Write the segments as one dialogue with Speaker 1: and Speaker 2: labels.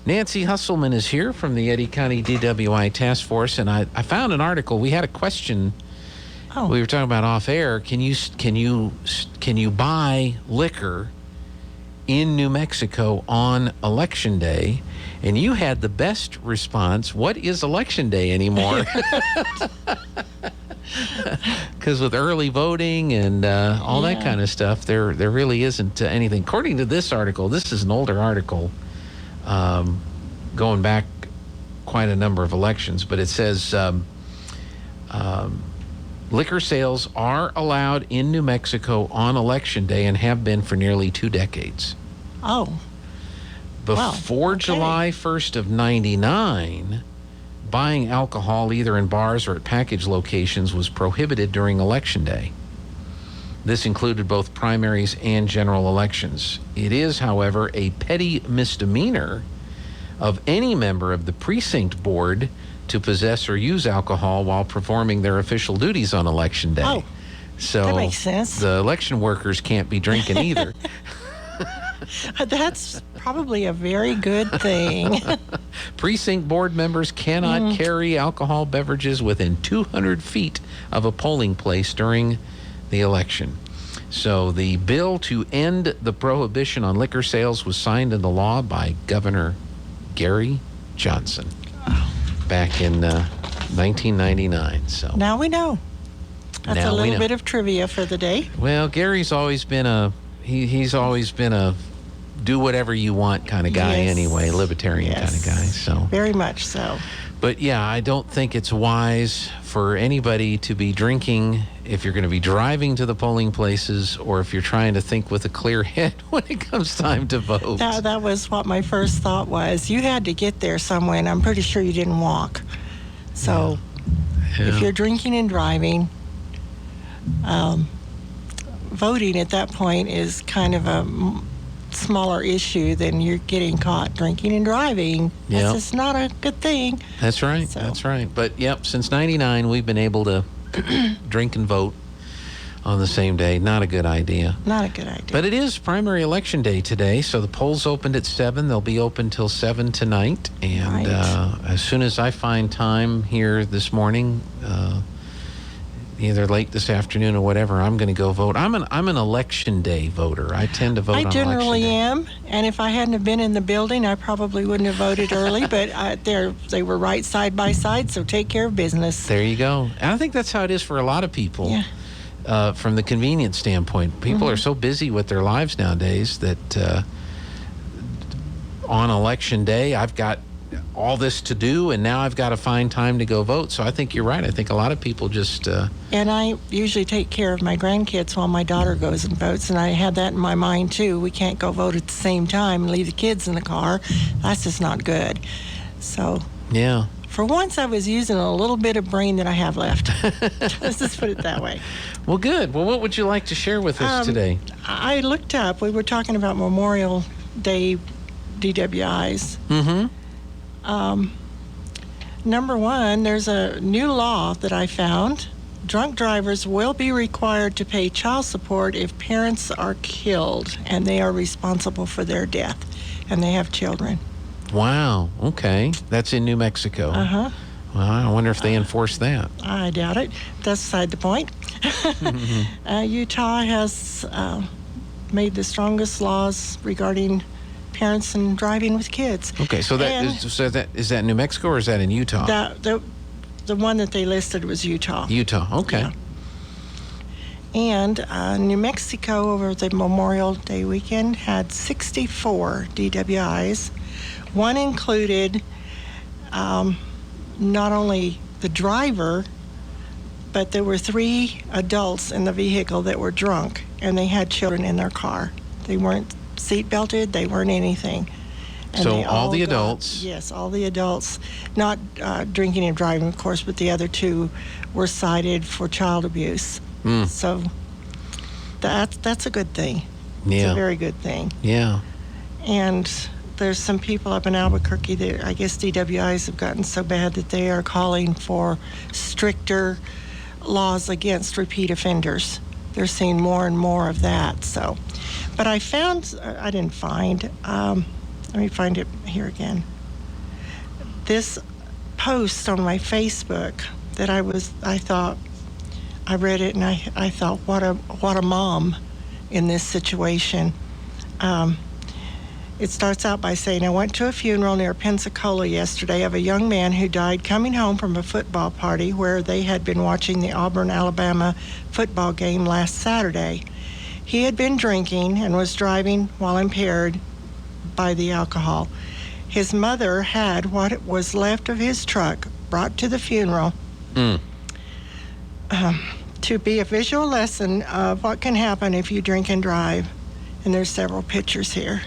Speaker 1: Nancy Husselman is here from the Eddy County DWI Task Force, and I found an article. We had a question.
Speaker 2: Oh.
Speaker 1: We were talking about off air. Can you buy liquor in New Mexico on Election Day? And you had the best response. What is Election Day anymore? Because with early voting and all that kind of stuff, there really isn't anything. According to this article, this is an older article, going back quite a number of elections, but it says liquor sales are allowed in New Mexico on Election Day and have been for nearly 2 decades.
Speaker 2: Oh.
Speaker 1: Before July 1st of 99, buying alcohol either in bars or at package locations was prohibited during Election Day. This included both primaries and general elections. It is, however, a petty misdemeanor of any member of the precinct board to possess or use alcohol while performing their official duties on Election Day.
Speaker 2: Oh,
Speaker 1: so
Speaker 2: that makes sense.
Speaker 1: The election workers can't be drinking either.
Speaker 2: That's probably a very good thing.
Speaker 1: Precinct board members cannot carry alcohol beverages within 200 feet of a polling place during the election. So the bill to end the prohibition on liquor sales was signed into law by Governor Gary Johnson back in 1999. So
Speaker 2: now we know. That's a little bit of trivia for the day.
Speaker 1: Well, Gary's always been he's always been a do whatever you want kind of guy anyway, libertarian kind of guy. So
Speaker 2: very much so.
Speaker 1: But yeah, I don't think it's wise for anybody to be drinking if you're going to be driving to the polling places or if you're trying to think with a clear head when it comes time to vote.
Speaker 2: That was what my first thought was. You had to get there some way, and I'm pretty sure you didn't walk. So if you're drinking and driving, voting at that point is kind of a smaller issue than you're getting caught drinking and driving. That's just not a good thing.
Speaker 1: That's right.
Speaker 2: So.
Speaker 1: That's right. But since 99, we've been able to drink and vote on the same day. Not a good idea.
Speaker 2: Not a good idea.
Speaker 1: But it is primary election day today, so the polls opened at 7. They'll be open till 7 tonight. And as soon as I find time here this morning, either late this afternoon or whatever, I'm going to go vote. I'm an election day voter. I tend to vote on election day.
Speaker 2: I generally am, and if I hadn't have been in the building, I probably wouldn't have voted early, but they were right side by side, so take care of business.
Speaker 1: There you go. And I think that's how it is for a lot of people. From the convenience standpoint. People are so busy with their lives nowadays that on election day, I've got all this to do, and now I've got to find time to go vote. So I think you're right. I think a lot of people just...
Speaker 2: And I usually take care of my grandkids while my daughter goes and votes, and I had that in my mind, too. We can't go vote at the same time and leave the kids in the car. That's just not good. So...
Speaker 1: Yeah.
Speaker 2: For once, I was using a little bit of brain that I have left. Let's just put it that way.
Speaker 1: Well, good. Well, what would you like to share with us today?
Speaker 2: I looked up. We were talking about Memorial Day DWIs. Number one, there's a new law that I found. Drunk drivers will be required to pay child support if parents are killed and they are responsible for their death and they have children. Wow. Okay. That's in New Mexico. Well, I wonder if they enforce that. I doubt it. That's beside the point. Utah has made the strongest laws regarding parents and driving with kids. Okay, so is that New Mexico or is that in Utah? The one that they listed was Utah. Utah, okay. Yeah. And New Mexico over the Memorial Day weekend had 64 DWIs. One included not only the driver, but there were 3 adults in the vehicle that were drunk, and they had children in their car. They weren't seat belted, they weren't anything. And so all the adults? Yes, all the adults, not drinking and driving, of course, but the other 2 were cited for child abuse. So that's a good thing. Yeah. It's a very good thing. Yeah. And there's some people up in Albuquerque that I guess DWIs have gotten so bad that they are calling for stricter laws against repeat offenders. They're seeing more and more of that. So, but I didn't find, let me find it here again. this post on my Facebook that I thought, I read it and I thought, what a mom in this situation. It starts out by saying, I went to a funeral near Pensacola yesterday of a young man who died coming home from a football party where they had been watching the Auburn-Alabama football game last Saturday. He had been drinking and was driving while impaired by the alcohol. His mother had what was left of his truck brought to the funeral to be a visual lesson of what can happen if you drink and drive. And there's several pictures here.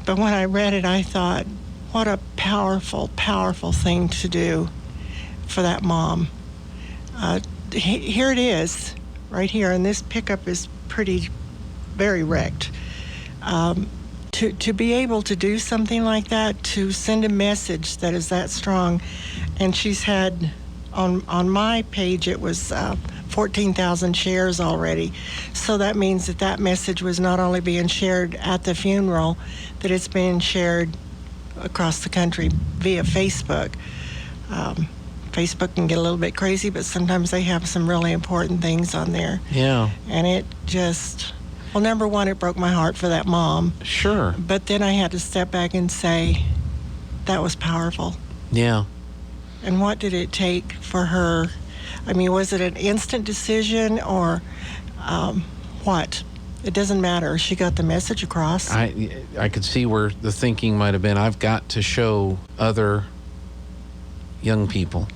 Speaker 2: But when I read it, I thought, what a powerful, powerful thing to do for that mom. Here it is, right here, and this pickup is very wrecked. To be able to do something like that, to send a message that is that strong, and she's had, on my page, it was 14,000 shares already. So that means that message was not only being shared at the funeral, that it's being shared across the country via Facebook. Facebook can get a little bit crazy, but sometimes they have some really important things on there.
Speaker 1: Yeah.
Speaker 2: And it just, well, number one, it broke my heart for that mom.
Speaker 1: Sure.
Speaker 2: But then I had to step back and say, that was powerful.
Speaker 1: Yeah.
Speaker 2: And what did it take for her? I mean, was it an instant decision or what? It doesn't matter. She got the message across.
Speaker 1: I could see where the thinking might have been, I've got to show other young people.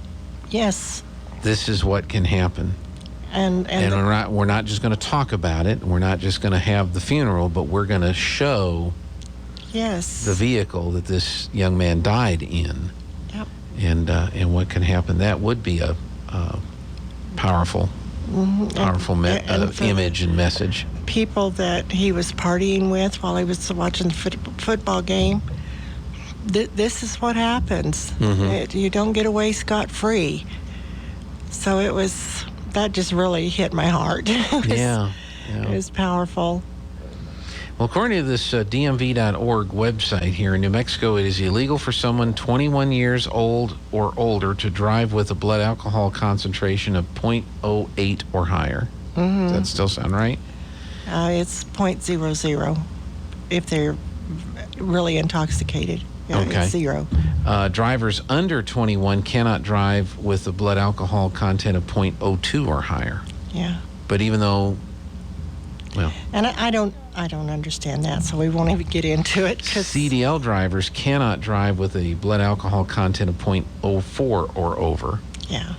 Speaker 2: Yes.
Speaker 1: This is what can happen. And we're not just going to talk about it. We're not just going to have the funeral, but we're going to show the vehicle that this young man died in.
Speaker 2: Yep.
Speaker 1: And what can happen. That would be a powerful image and message.
Speaker 2: People that he was partying with while he was watching the football game. This is what happens. You don't get away scot-free. So that just really hit my heart. It was powerful.
Speaker 1: Well, according to this DMV.org website here in New Mexico, it is illegal for someone 21 years old or older to drive with a blood alcohol concentration of 0.08 or higher. Does that still sound right?
Speaker 2: It's 0.00 if they're really intoxicated. Yeah,
Speaker 1: okay.
Speaker 2: It's 0.
Speaker 1: Drivers under 21 cannot drive with a blood alcohol content of 0.02 or higher.
Speaker 2: Yeah.
Speaker 1: But even though, well...
Speaker 2: And I don't understand that, so we won't even get into it.
Speaker 1: CDL drivers cannot drive with a blood alcohol content of 0.04 or over.
Speaker 2: Yeah.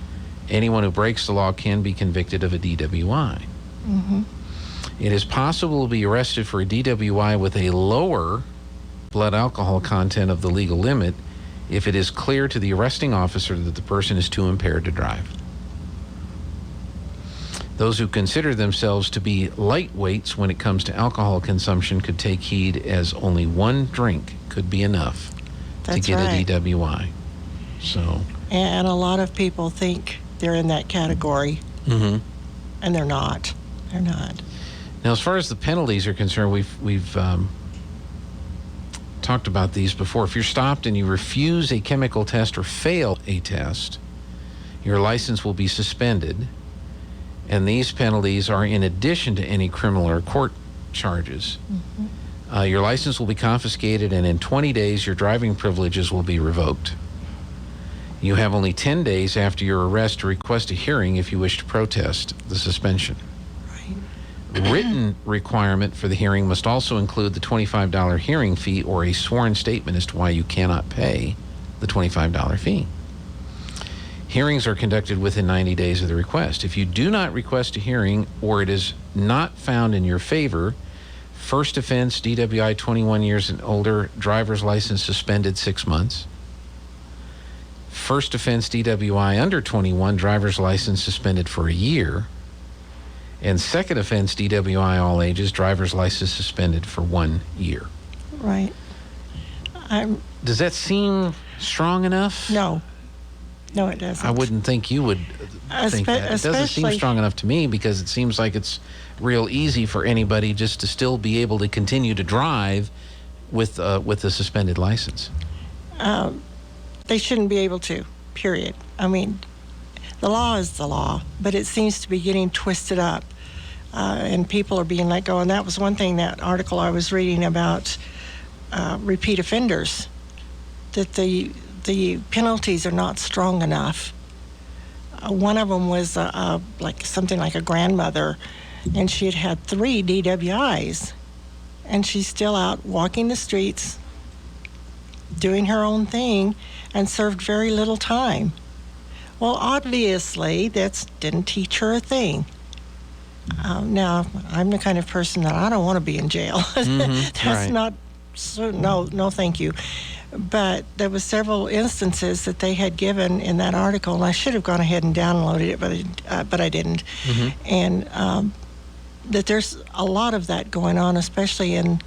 Speaker 1: Anyone who breaks the law can be convicted of a DWI. It is possible to be arrested for a DWI with a lower blood alcohol content of the legal limit if it is clear to the arresting officer that the person is too impaired to drive. Those who consider themselves to be lightweights when it comes to alcohol consumption could take heed, as only one drink could be enough to get a DWI. So,
Speaker 2: and a lot of people think they're in that category, and they're not. They're not.
Speaker 1: Now, as far as the penalties are concerned, we've talked about these before. If you're stopped and you refuse a chemical test or fail a test, your license will be suspended. And these penalties are in addition to any criminal or court charges. Your license will be confiscated, and in 20 days, your driving privileges will be revoked. You have only 10 days after your arrest to request a hearing if you wish to protest the suspension. Written requirement for the hearing must also include the $25 hearing fee or a sworn statement as to why you cannot pay the $25 fee. Hearings are conducted within 90 days of the request. If you do not request a hearing or it is not found in your favor, first offense, DWI 21 years and older, driver's license suspended 6 months. First offense, DWI under 21, driver's license suspended for a year. And second offense, DWI all ages, driver's license suspended for 1 year.
Speaker 2: Right.
Speaker 1: Does that seem strong enough?
Speaker 2: No. No, it doesn't.
Speaker 1: I wouldn't think you would think that. It doesn't seem strong enough to me, because it seems like it's real easy for anybody just to still be able to continue to drive with a suspended license.
Speaker 2: they shouldn't be able to, period. I mean, the law is the law, but it seems to be getting twisted up, and people are being let go. And that was one thing, that article I was reading about repeat offenders, that the penalties are not strong enough. One of them was like something like a grandmother, and she had 3 DWIs, and she's still out walking the streets, doing her own thing, and served very little time. Well, obviously, that didn't teach her a thing. Now, I'm the kind of person that I don't want to be in jail. That's
Speaker 1: right.
Speaker 2: not, so, no, thank you. But there was several instances that they had given in that article, and I should have gone ahead and downloaded it, but I didn't. And that there's a lot of that going on, especially in,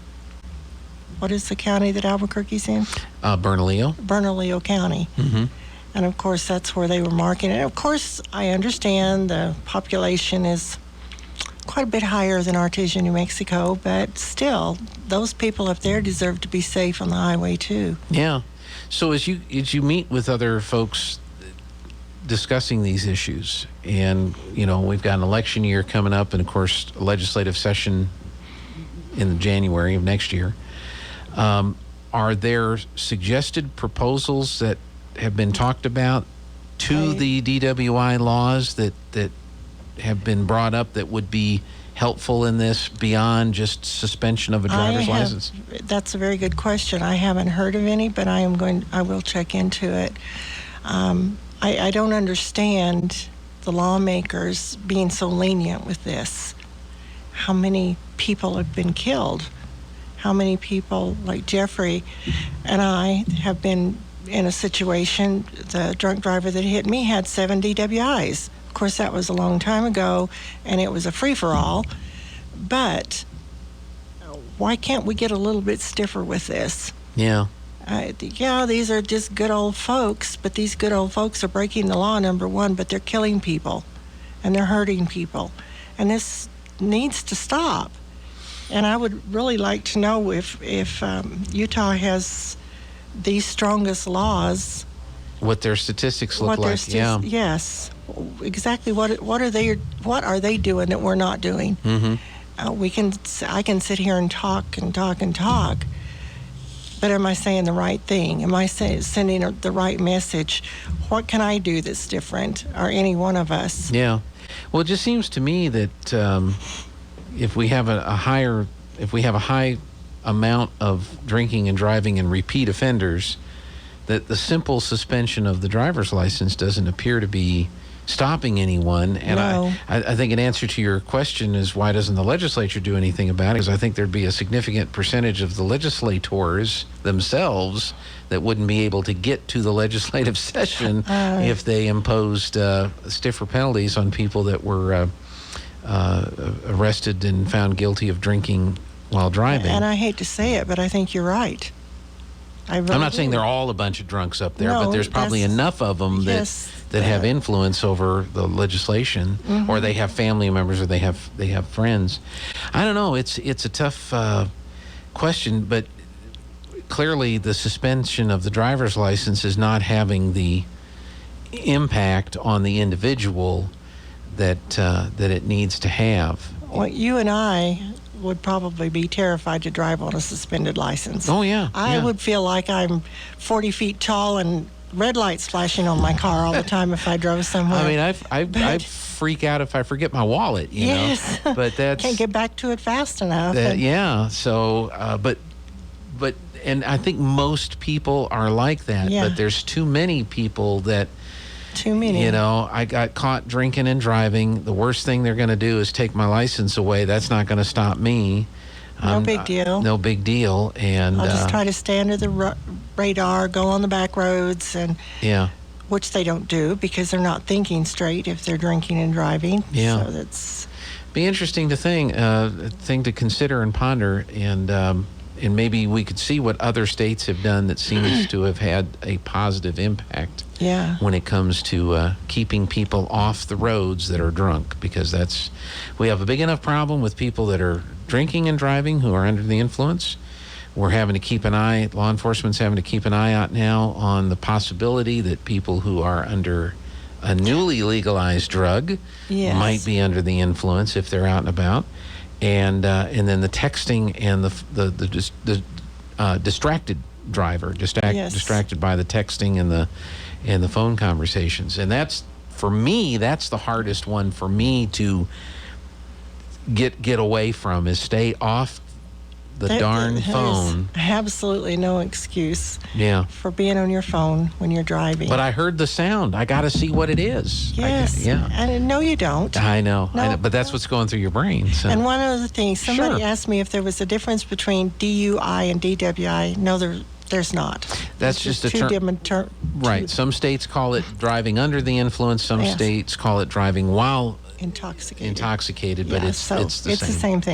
Speaker 2: what is the county that Albuquerque's in?
Speaker 1: Bernalillo.
Speaker 2: Bernalillo County. And of course, that's where they were marking it. Of course, I understand the population is quite a bit higher than Artesia, New Mexico, but still, those people up there deserve to be safe on the highway too.
Speaker 1: Yeah. So as you meet with other folks discussing these issues, and we've got an election year coming up, and of course a legislative session in January of next year, are there suggested proposals that have been talked about to the DWI laws that have been brought up that would be helpful in this beyond just suspension of a driver's license?
Speaker 2: That's a very good question. I haven't heard of any, but I will check into it. I don't understand the lawmakers being so lenient with this. How many people have been killed? How many people, like Jeffrey and I, have been in a situation, the drunk driver that hit me had 7 DWIs. Of course, that was a long time ago, and it was a free-for-all. But why can't we get a little bit stiffer with this?
Speaker 1: Yeah.
Speaker 2: These are just good old folks, but these good old folks are breaking the law, number one, but they're killing people, and they're hurting people. And this needs to stop. And I would really like to know if Utah has the strongest laws. What their statistics look like. Yes. Exactly. What are they doing that we're not doing? I can sit here and talk, but am I saying the right thing? Am I sending the right message? What can I do that's different, or any one of us? Yeah.
Speaker 1: Well, it just seems to me that if we have a high amount of drinking and driving and repeat offenders, that the simple suspension of the driver's license doesn't appear to be stopping anyone. And
Speaker 2: no.
Speaker 1: I think an answer to your question is, why doesn't the legislature do anything about it? Because I think there'd be a significant percentage of the legislators themselves that wouldn't be able to get to the legislative session if they imposed stiffer penalties on people that were arrested and found guilty of drinking while driving.
Speaker 2: And I hate to say it, but I think you're right.
Speaker 1: I'm not saying they're all a bunch of drunks up there, but there's probably enough of them that have influence over the legislation, or they have family members, or they have friends. I don't know. It's a tough question, but clearly the suspension of the driver's license is not having the impact on the individual that it needs to have.
Speaker 2: Well, you and I would probably be terrified to drive on a suspended license.
Speaker 1: Oh, yeah.
Speaker 2: I would feel like I'm 40 feet tall and red lights flashing on my car all the time if I drove somewhere.
Speaker 1: I mean, I freak out if I forget my wallet, you know. But that's...
Speaker 2: Can't get back to it fast enough.
Speaker 1: So, but and I think most people are like that.
Speaker 2: Yeah.
Speaker 1: But there's too many people that...
Speaker 2: Too many.
Speaker 1: I got caught drinking and driving. The worst thing they're going to do is take my license away. That's not going to stop me.
Speaker 2: No big deal.
Speaker 1: No big deal. And
Speaker 2: I'll just try to stay under the radar, go on the back roads, and which they don't do because they're not thinking straight if they're drinking and driving.
Speaker 1: Yeah.
Speaker 2: So that's
Speaker 1: be interesting to thing to consider and ponder, and maybe we could see what other states have done that seems to have had a positive impact.
Speaker 2: Yeah.
Speaker 1: When it comes to keeping people off the roads that are drunk, because we have a big enough problem with people that are drinking and driving who are under the influence. We're having to keep an eye, law enforcement's having to keep an eye out now on the possibility that people who are under a newly legalized drug
Speaker 2: Yes.
Speaker 1: might be under the influence if they're out and about. And then the texting and the distracted driver,
Speaker 2: Yes.
Speaker 1: distracted by the texting and the phone conversations. And that's, for me, that's the hardest one for me to get away from, is stay off the darn phone.
Speaker 2: There's absolutely no excuse
Speaker 1: Yeah.
Speaker 2: for being on your phone when you're driving.
Speaker 1: But I heard the sound. I got to see what it is.
Speaker 2: Yes.
Speaker 1: Yeah.
Speaker 2: And no, you don't.
Speaker 1: I know.
Speaker 2: No.
Speaker 1: But that's what's going through your brain. So.
Speaker 2: And one of the things, somebody
Speaker 1: Sure.
Speaker 2: asked me if there was a difference between DUI and DWI. No, there's not.
Speaker 1: That's
Speaker 2: It's
Speaker 1: just a
Speaker 2: two
Speaker 1: term.
Speaker 2: different
Speaker 1: Right. Some states call it driving under the influence. Some
Speaker 2: Yes.
Speaker 1: states call it driving while
Speaker 2: intoxicated.
Speaker 1: intoxicated. But
Speaker 2: Yeah,
Speaker 1: it's
Speaker 2: so
Speaker 1: the same.
Speaker 2: It's the same thing.